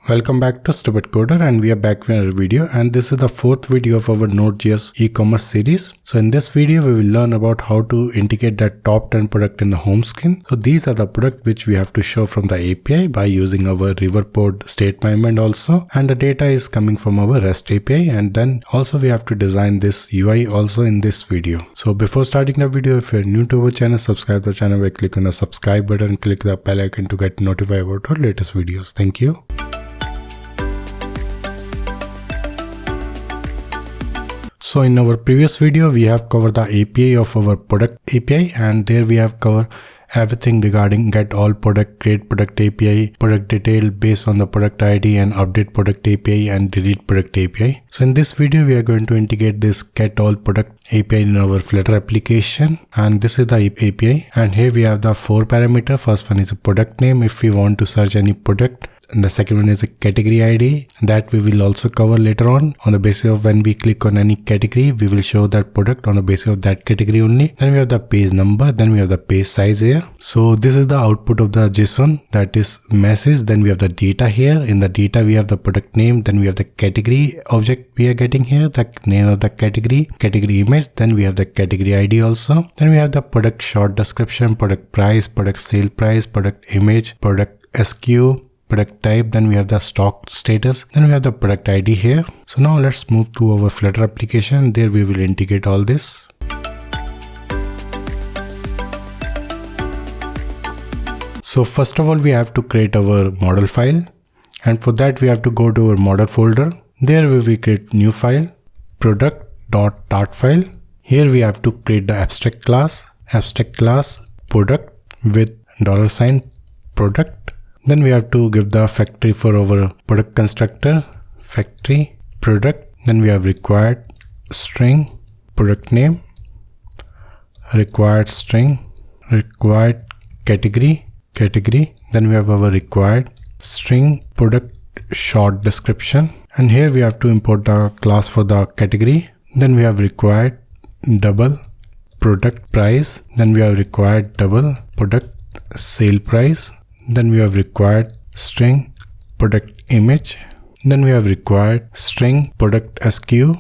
Welcome back to Stupid Coder, and we are back with another video, and this is the fourth video of our Node.js e-commerce series. So in this video we will learn about how to integrate that top 10 product in the home screen. So these are the products which we have to show from the API by using our riverpod state management also, and the data is coming from our REST API, and then also we have to design this UI also in this video. So before starting the video, if you are new to our channel, subscribe to the channel by clicking on the subscribe button and click the bell icon to get notified about our latest videos. Thank you. So in our previous video, we have covered the API of our product API, and there we have covered everything regarding get all product, create product API, product detail based on the product ID, and update product API and delete product API. So in this video, we are going to integrate this get all product API in our Flutter application, and this is the API, and here we have the 4 parameters. First one is a product name if we want to search any product. And the second one is a category ID that we will also cover later on the basis of when we click on any category, we will show that product on the basis of that category only. Then we have the page number, then we have the page size here. So this is the output of the JSON, that is message. Then we have the data here. In the data we have the product name, then we have the category object we are getting here, the name of the category image, then we have the category ID also. Then we have the product short description, product price, product sale price, product image, product SKU, product type, then we have the stock status, then we have the product ID here. So now let's move to our Flutter application. There we will integrate all this. So first of all, we have to create our model file, and for that we have to go to our model folder. There we will create new file, product.dart file. Here we have to create the abstract class product with $product. Then we have to give the factory for our product constructor, factory product. Then we have required string product name, required string, required category. Then we have our required string product short description, and here we have to import the class for the category. Then we have required double product price. Then we have required double product sale price. Then we have required string product image. Then we have required string product SKU.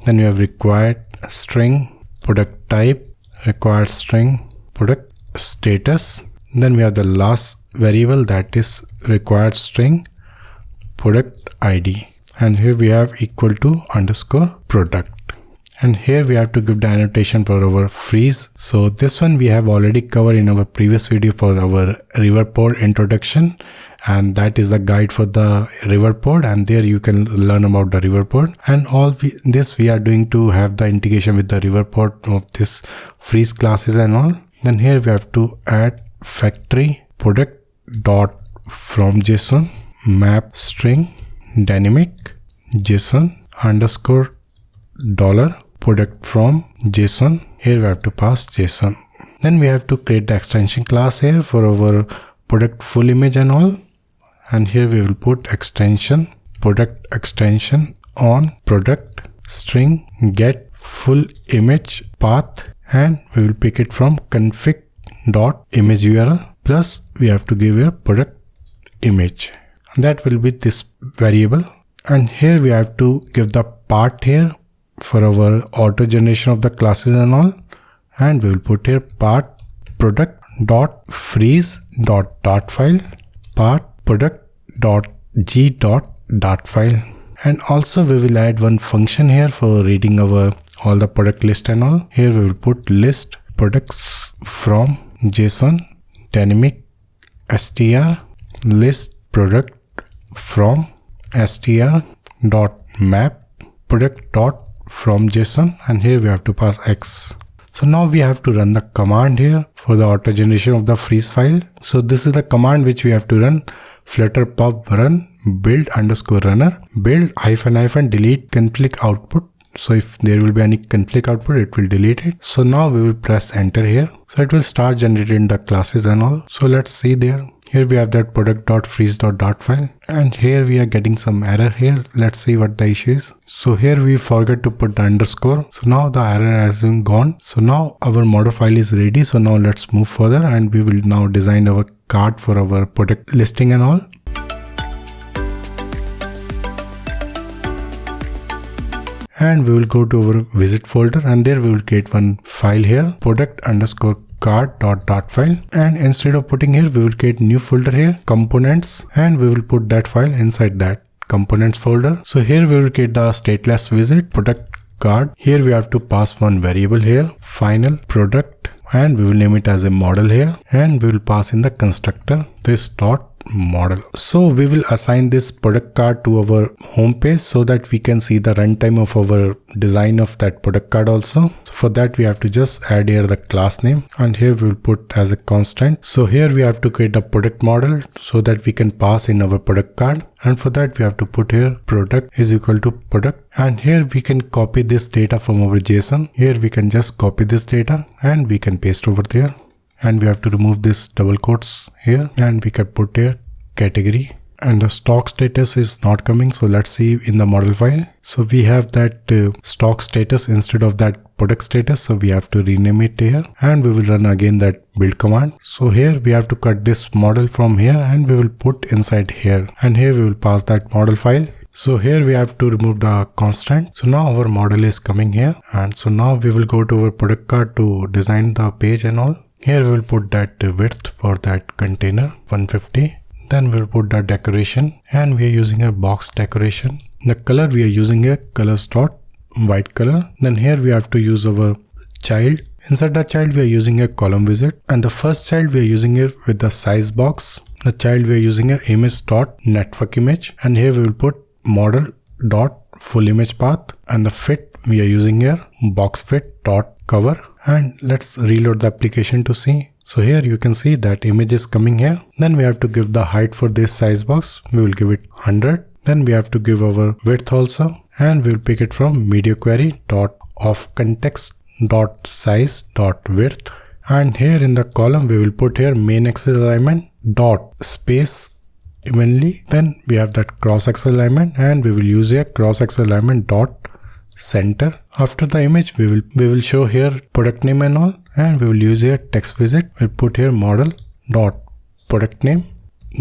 Then we have required string product type, required string product status. Then we have the last variable, that is required string product ID. And here we have equal to underscore product. And here we have to give the annotation for our freeze. So this one we have already covered in our previous video for our riverpod introduction, and that is the guide for the riverpod, and there you can learn about the riverpod. And all this we are doing to have the integration with the riverpod of this freeze classes and all. Then here we have to add factory product dot from JSON map string dynamic JSON underscore dollar product from JSON. Here we have to pass JSON. Then we have to create the extension class here for our product full image and all, and here we will put extension product extension on product string get full image path, and we will pick it from config dot image URL, plus we have to give your product image, that will be this variable. And here we have to give the part here for our auto generation of the classes and all, and we will put here part product dot freeze dot dart file, part product dot g dot dart file. And also we will add one function here for reading our all the product list and all. Here we will put list products from JSON dynamic str list product from str dot map product dot from JSON, and here we have to pass X. So now we have to run the command here for the auto generation of the freeze file. So this is the command which we have to run: flutter pub run build underscore runner build hyphen delete conflict output. So if there will be any conflict output, it will delete it. So now we will press enter here. So it will start generating the classes and all. So let's see there. Here we have that product.freeze.dart file, and here we are getting some error here. Let's see what the issue is. So here we forgot to put the underscore. So now the error has been gone. So now our model file is ready. So now let's move further, and we will now design our card for our product listing and all. and we will go to our visit folder, and there we will create one file here, product_card.dart file, and instead of putting here, we will create new folder here, components, and we will put that file inside that components folder. So here we will create the stateless visit product card. Here we have to pass one variable here, final product, and we will name it as a model here, and we will pass in the constructor this dot model. So we will assign this product card to our home page so that we can see the runtime of our design of that product card also. So for that we have to just add here the class name, and here we will put as a constant. So here we have to create a product model so that we can pass in our product card, and for that we have to put here product is equal to product, and here we can copy this data from our JSON. Here we can just copy this data and we can paste over there. And we have to remove this double quotes here, and we can put here category, and the stock status is not coming. So let's see in the model file. So we have that stock status instead of that product status. So we have to rename it here, and we will run again that build command. So here we have to cut this model from here, and we will put inside here, and here we will pass that model file. So here we have to remove the constant. So now our model is coming here, and so now we will go to our product card to design the page and all. Here we will put that width for that container 150. Then we will put the decoration, and we are using a box decoration. The color we are using a colors dot white color. Then here we have to use our child. Inside the child we are using a column visit, and the first child we are using it with the size box. The child we are using a image dot network image, and here we will put model dot full image path, and the fit we are using here box fit dot cover. And let's reload the application to see. So here you can see that image is coming here. Then we have to give the height for this size box. We will give it 100. Then we have to give our width also, and we will pick it from media query dot of context dot size dot width. And here in the column we will put here main axis alignment dot space evenly. Then we have that cross axis alignment, and we will use a cross axis alignment dot center. After the image we will show here product name and all, and we will use here text visit. We'll put here model dot product name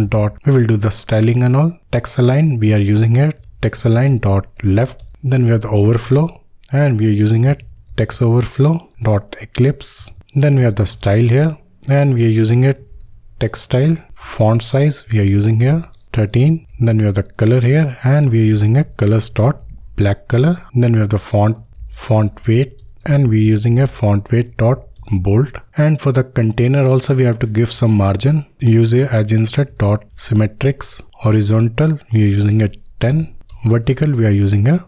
dot, we will do the styling and all. Text align we are using here text align dot left. Then we have the overflow, and we are using a text overflow dot eclipse. Then we have the style here, and we are using a text style. Font size we are using here 13. Then we have the color here, and we are using a colors dot black color. Then we have the font weight, and we are using a font weight dot bold. And for the container also we have to give some margin. Use a adjusted dot symmetrics. Horizontal we are using a 10. Vertical we are using a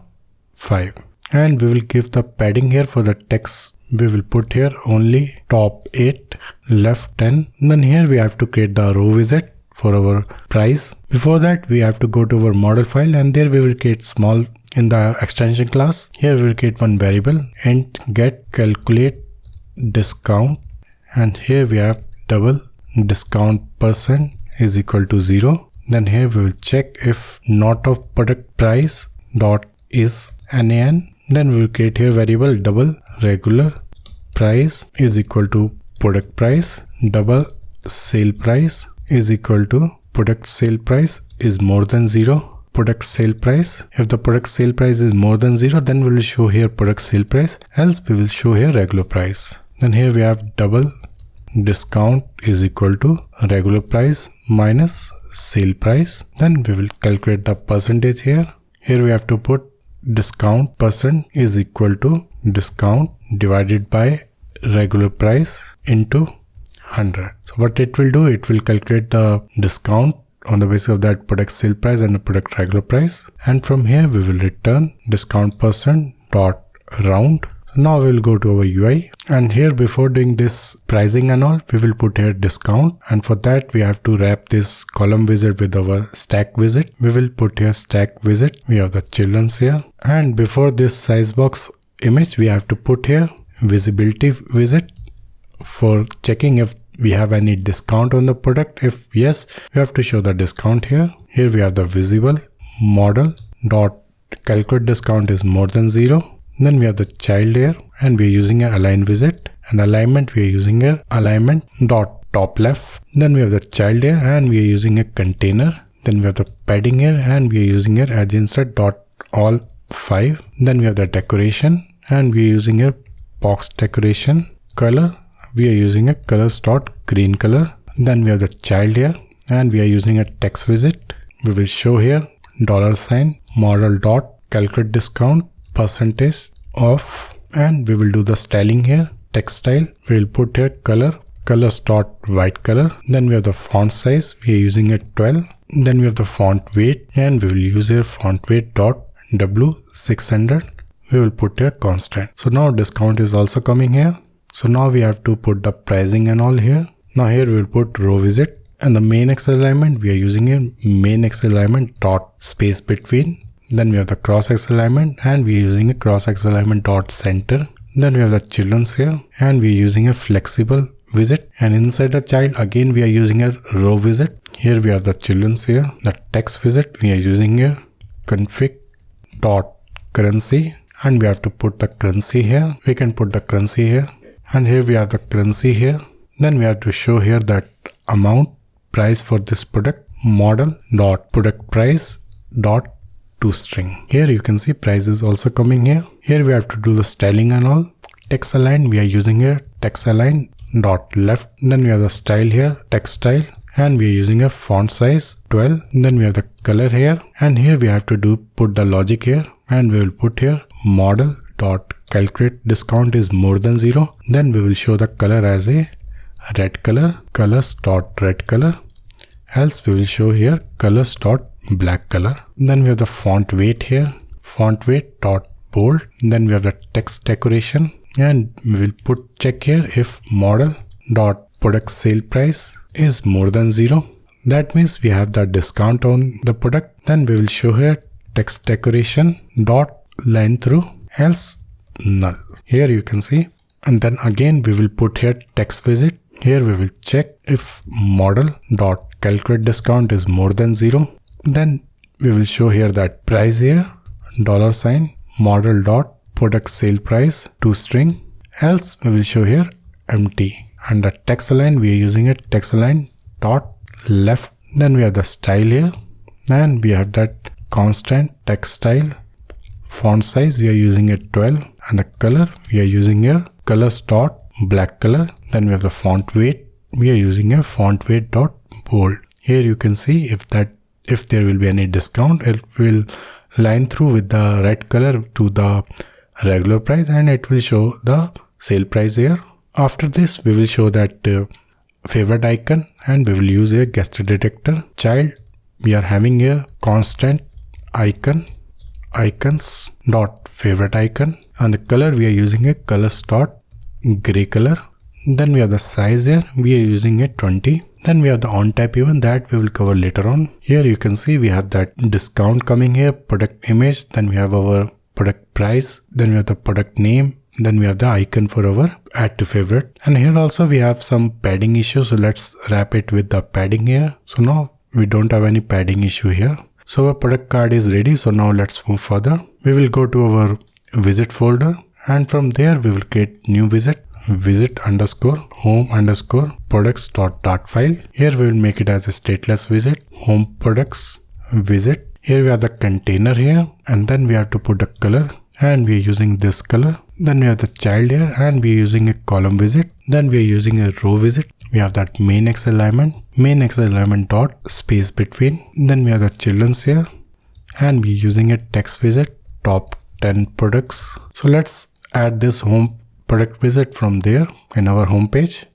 5. And we will give the padding here for the text. We will put here only top 8, left 10. Then here we have to create the row visit for our price. Before that we have to go to our model file, and there we will create small in the extension class. Here we will create one variable int get calculate discount, and here we have double discount % is equal to 0. Then here we will check if not of product price dot is nan. Then we will create here variable double regular price is equal to product price, double sale price is equal to product sale price is more than 0. Product sale price. If the product sale price is more than 0, then we will show here product sale price, else we will show here regular price. Then here we have double discount is equal to regular price minus sale price. Then we will calculate the percentage here. Here we have to put discount % is equal to discount divided by regular price into 100. So what it will do, it will calculate the discount on the basis of that product sale price and the product regular price. And from here we will return discount % dot round. So now we will go to our UI, and here before doing this pricing and all, we will put here discount, and for that we have to wrap this column visit with our stack visit. We will put here stack visit. We have the children's here, and before this size box image we have to put here visibility visit for checking if we have any discount on the product. If yes, we have to show the discount here. Here we have the visible model dot calculate discount is more than 0. Then we have the child here, and we are using a align visit, and alignment we are using a alignment dot top left. Then we have the child here, and we are using a container. Then we have the padding here, and we are using a adjusted dot all 5. Then we have the decoration, and we are using a box decoration. Color, we are using a colors.green color. Then we have the child here, and we are using a text widget. We will show here $, model dot calculate discount percentage off, and we will do the styling here. Text style, we will put here colors dot white color. Then we have the font size, we are using a 12. Then we have the font weight, and we will use here font weight dot W600. We will put here constant. So now discount is also coming here. So now we have to put the pricing and all here. Now here we will put row widget, and the main X alignment we are using here main X alignment dot space between. Then we have the cross X alignment, and we are using a cross X alignment dot center. Then we have the children's here, and we are using a flexible widget, and inside the child again we are using a row widget. Here we have the children's here. The text widget we are using here config dot currency, and we have to put the currency here. We can put the currency here, and here we have the currency here. Then we have to show here that amount price for this product model dot product price dot toString. Here you can see price is also coming here. Here we have to do the styling and all. Text align, we are using here text align dot left. Then we have the style here text style, and we are using a font size 12. Then we have the color here, and here we have to put the logic here, and we will put here model dot calculate discount is more than 0. Then we will show the color as a red color, colors dot red color, else we will show here colors dot black color. Then we have the font weight here, font weight dot bold. Then we have the text decoration, and we will put check here if model dot product sale price is more than 0. That means we have the discount on the product. Then we will show here text decoration dot line through, else null. Here you can see, and then again we will put here text widget. Here we will check if model dot calculate discount is more than 0. Then we will show here that price here $, model dot product sale price toString, else we will show here empty. And the text align, we are using a text align dot left. Then we have the style here, and we have that constant text style. Font size we are using a 12, and the color we are using here colors dot black color. Then we have the font weight, we are using a font weight dot bold. Here you can see if there will be any discount, it will line through with the red color to the regular price, and it will show the sale price here. After this we will show that favorite icon, and we will use a gesture detector. Child, we are having here constant icons dot favorite icon, and the color we are using a colors dot gray color. Then we have the size here, we are using a 20. Then we have the on type event that we will cover later on. Here you can see we have that discount coming here, product image, then we have our product price, then we have the product name, then we have the icon for our add to favorite. And here also we have some padding issue, so let's wrap it with the padding here. So now we don't have any padding issue here. So our product card is ready. So now let's move further. We will go to our visit folder, and from there we will create new visit underscore home underscore products dot file. Here we will make it as a stateless visit, home products visit. Here we have the container here, and then we have to put the color, and we are using this color. Then we have the child here, and we are using a column visit. Then we are using a row visit. We have that main X alignment dot space between. Then we have the children's here, and we are using a text visit top 10 products. So let's add this home product visit from there in our home page,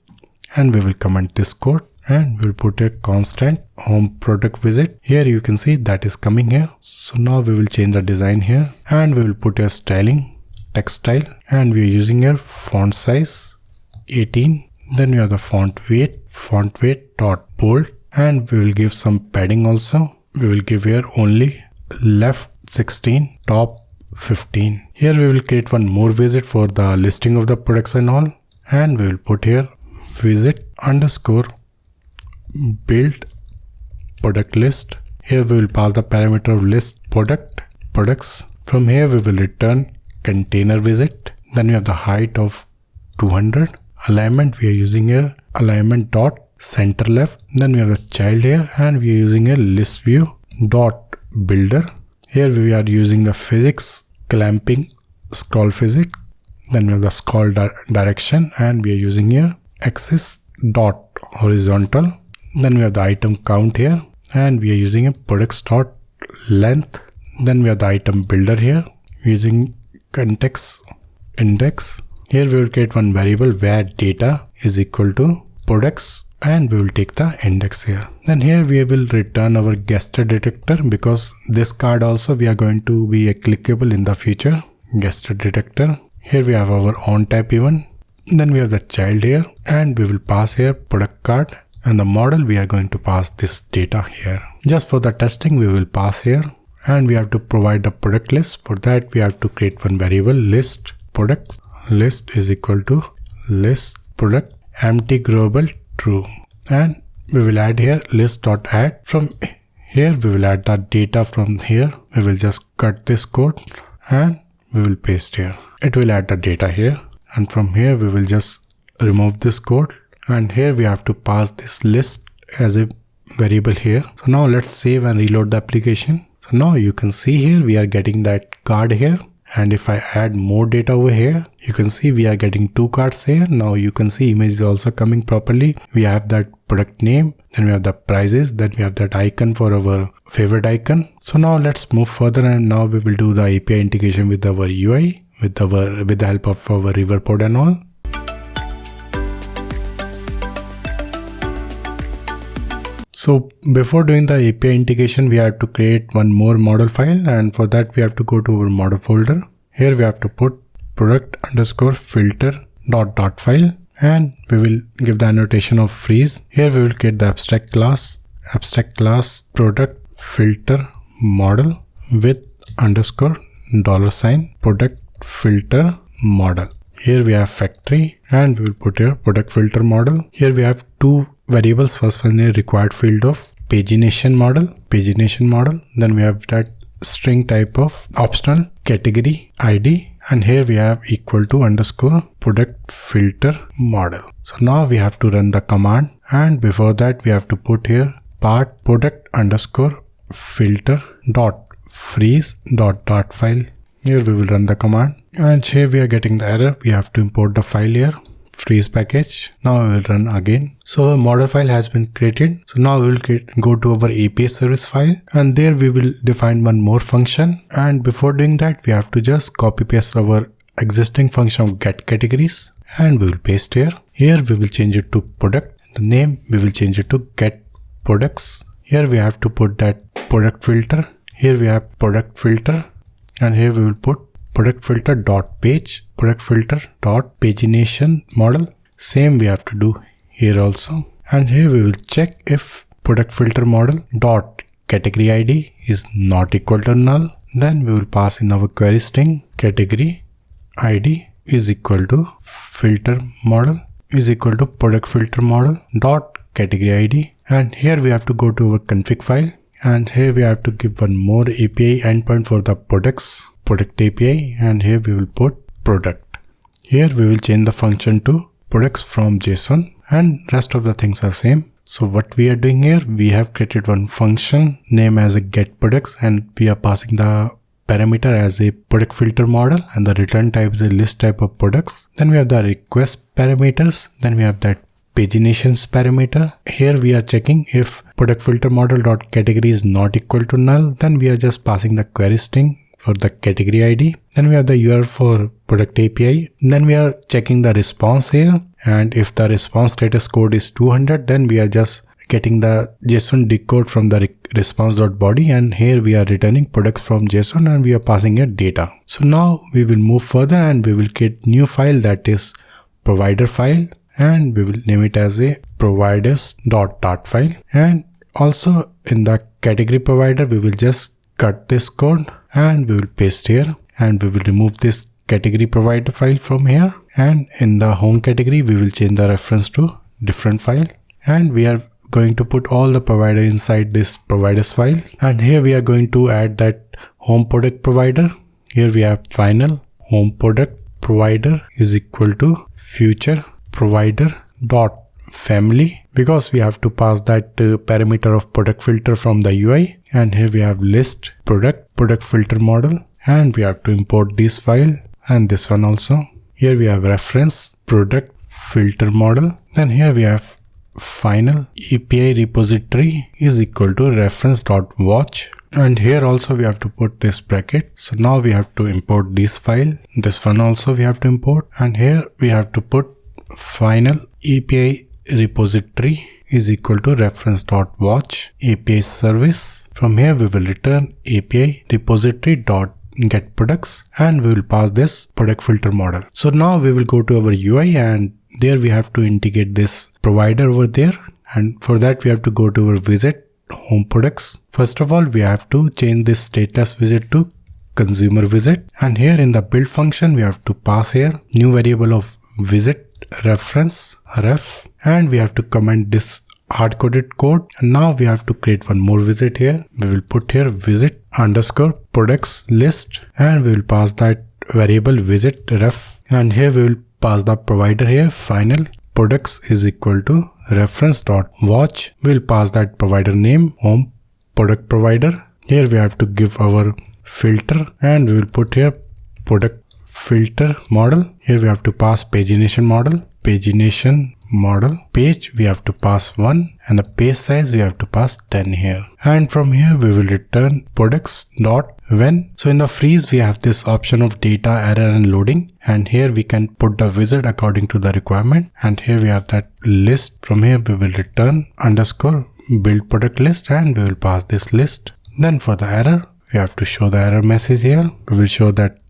and we will comment this code, and we will put a constant home product visit. Here you can see that is coming here. So now we will change the design here, and we will put a styling text style, and we are using a font size 18. Then we have the font weight dot bold, and we will give some padding also. We will give here only left 16, top 15. Here we will create one more visit for the listing of the products and all, and we will put here visit underscore build product list. Here we will pass the parameter of list products. From here we will return container visit. Then we have the height of 200. Alignment we are using here alignment dot center left. Then we have the child here, and we are using a list view dot builder. Here we are using the physics clamping scroll physics. Then we have the scroll direction, and we are using here axis dot horizontal. Then we have the item count here, and we are using a products dot length. Then we have the item builder here using context index. Here we will create one variable where data is equal to products, and we will take the index here. Then here we will return our guest detector, because this card also we are going to be clickable in the future. Guest detector. Here we have our on type event. Then we have the child here, and we will pass here product card, and the model we are going to pass this data here. Just for the testing we will pass here, and we have to provide the product list. For that we have to create one variable list product. List is equal to list product empty global true, and we will add here list.add. From here we will add the data. From here we will just cut this code and we will paste here. It will add the data here, and from here we will just remove this code, and here we have to pass this list as a variable here. So now let's save and reload the application. So now you can see here we are getting that card here, and if I add more data over here, you can see we are getting two cards here. Now you can see image is also coming properly. We have that product name, then we have the prices, then we have that icon for our favorite icon. So now let's move further, and now we will do the API integration with our UI with the help of our river pod and all. So before doing the API integration, we have to create one more model file, and for that we have to go to our model folder. Here we have to put product_filter dot file, and we will give the annotation of freeze. Here we will create the abstract class product filter model with $$ product filter model. Here we have factory, and we will put here product filter model. Here we have two variables. First one is required field of pagination model. Then we have that string type of optional category ID, and here we have equal to _product filter model. So now we have to run the command, and before that we have to put here part product_filter dot freeze dot file. Here we will run the command, and here we are getting the error. We have to import the file here, freeze package. Now we will run again. So our model file has been created. So now we will go to our API service file, and there we will define one more function. And before doing that, we have to just copy paste our existing function of get categories, and we will paste here. Here we will change it to product. The name we will change it to get products. Here we have to put that product filter. Here we have product filter, and here we will put product filter dot page, product filter dot pagination model. Same we have to do here also, and here we will check if product filter model dot category ID is not equal to null. Then we will pass in our query string category ID is equal to filter model is equal to product filter model dot category ID, and here we have to go to our config file, and here we have to give one more API endpoint for the product API, and here we will put product. Here we will change the function to products from JSON, and rest of the things are same. So what we are doing here, we have created one function name as a get products, and we are passing the parameter as a product filter model, and the return type is a list type of products. Then we have the request parameters, then we have that paginations parameter. Here we are checking if product filter model dot category is not equal to null. Then we are just passing the query string for the category ID. Then we have the URL for product API. Then we are checking the response here, and if the response status code is 200, then we are just getting the JSON decode from the response.body, and here we are returning products from JSON, and we are passing it data. So now we will move further, and we will create new file, that is provider file, and we will name it as a providers.dart file. And also in the category provider, we will just cut this code and we will paste here, and we will remove this category provider file from here, and in the home category we will change the reference to different file, and we are going to put all the provider inside this providers file. And here we are going to add that home product provider. Here we have final home product provider is equal to future provider dot family because we have to pass that parameter of product filter from the UI. And here we have list product filter model, and we have to import this file and this one also. Here we have reference product filter model. Then here we have final API repository is equal to reference.watch. And here also we have to put this bracket. So now we have to import this file. This one also we have to import. And here we have to put final API repository is equal to reference.watch API service. From here we will return API repository dot get products, and we will pass this product filter model. So now we will go to our UI, and there we have to integrate this provider over there. And for that we have to go to our visit home products. First of all, we have to change this stateless visit to consumer visit. And here in the build function, we have to pass here new variable of visit reference ref, and we have to comment this hard-coded code. And now we have to create one more visit here. We will put here visit underscore products list, and we will pass that variable visit ref. And here we will pass the provider here final products is equal to reference.watch. We will pass that provider name home product provider. Here we have to give our filter, and we will put here product filter model. Here we have to pass pagination model page we have to pass 1, and the page size we have to pass 10 here. And from here we will return products dot when. So in the freeze we have this option of data error and loading, and here we can put the visit according to the requirement. And here we have that list. From here we will return underscore build product list, and we will pass this list. Then for the error we have to show the error message here. We will show that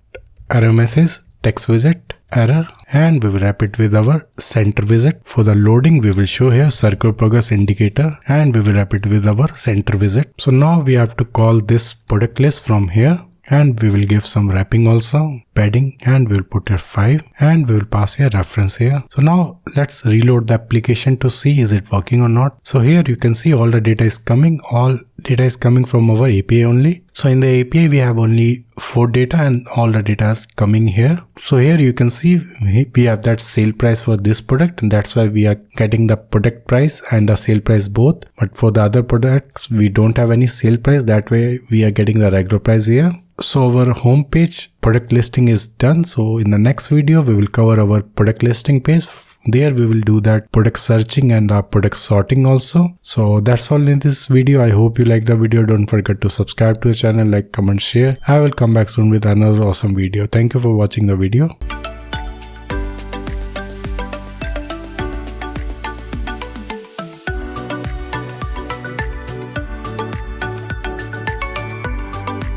error message text visit error, and we will wrap it with our center visit. For the loading we will show here circle progress indicator, and we will wrap it with our center visit. So now we have to call this product list from here, and we will give some wrapping also padding, and we will put here 5, and we will pass here reference here. So now let's reload the application to see is it working or not. So here you can see all the data is coming. All data is coming from our API only. So in the API we have only 4 data, and all the data is coming here. So here you can see we have that sale price for this product, and that's why we are getting the product price and the sale price both. But for the other products we don't have any sale price, that way we are getting the regular price here. So our home page product listing is done. So in the next video we will cover our product listing page. There we will do that product searching and the product sorting also. So that's all in this video. I hope you liked the video. Don't forget to subscribe to the channel, like, comment, share. I will come back soon with another awesome video. Thank you for watching the video.